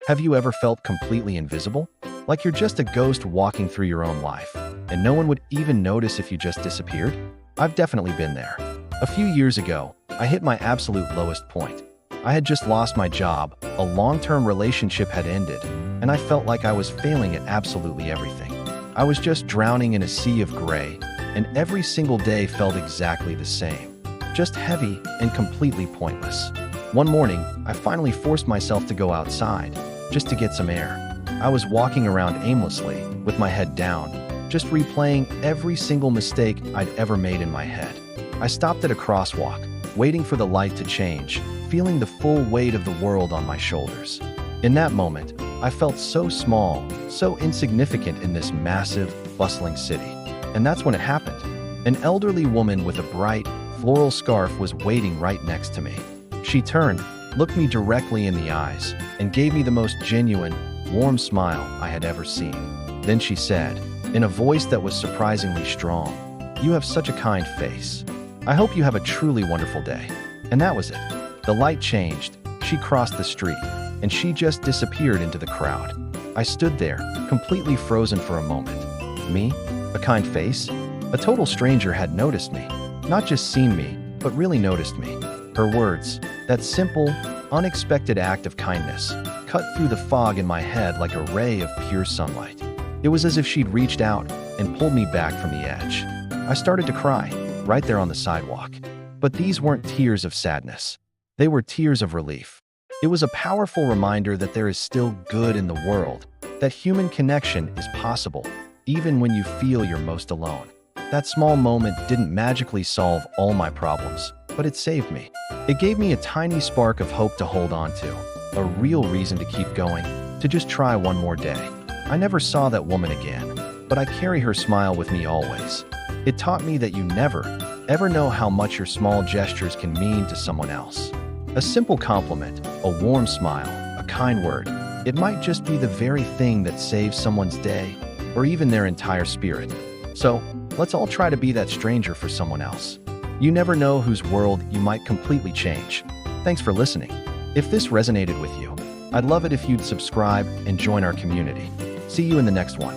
Have you ever felt completely invisible? Like you're just a ghost walking through your own life, and no one would even notice if you just disappeared? I've definitely been there. A few years ago, I hit my absolute lowest point. I had just lost my job, a long-term relationship had ended, and I felt like I was failing at absolutely everything. I was just drowning in a sea of gray, and every single day felt exactly the same. Just heavy and completely pointless. One morning, I finally forced myself to go outside, just to get some air. I was walking around aimlessly, with my head down, just replaying every single mistake I'd ever made in my head. I stopped at a crosswalk, waiting for the light to change, feeling the full weight of the world on my shoulders. In that moment, I felt so small, so insignificant in this massive, bustling city. And that's when it happened. An elderly woman with a bright, floral scarf was waiting right next to me. She turned, looked me directly in the eyes, and gave me the most genuine, warm smile I had ever seen. Then she said, in a voice that was surprisingly strong, "You have such a kind face. I hope you have a truly wonderful day." And that was it. The light changed, she crossed the street, and she just disappeared into the crowd. I stood there, completely frozen for a moment. Me? A kind face? A total stranger had noticed me. Not just seen me, but really noticed me. Her words, that simple, unexpected act of kindness, cut through the fog in my head like a ray of pure sunlight. It was as if she'd reached out and pulled me back from the edge. I started to cry, right there on the sidewalk. But these weren't tears of sadness. They were tears of relief. It was a powerful reminder that there is still good in the world, that human connection is possible, even when you feel you're most alone. That small moment didn't magically solve all my problems, but it saved me. It gave me a tiny spark of hope to hold on to, a real reason to keep going, to just try one more day. I never saw that woman again, but I carry her smile with me always. It taught me that you never, ever know how much your small gestures can mean to someone else. A simple compliment, a warm smile, a kind word, it might just be the very thing that saves someone's day, or even their entire spirit. So, let's all try to be that stranger for someone else. You never know whose world you might completely change. Thanks for listening. If this resonated with you, I'd love it if you'd subscribe and join our community. See you in the next one.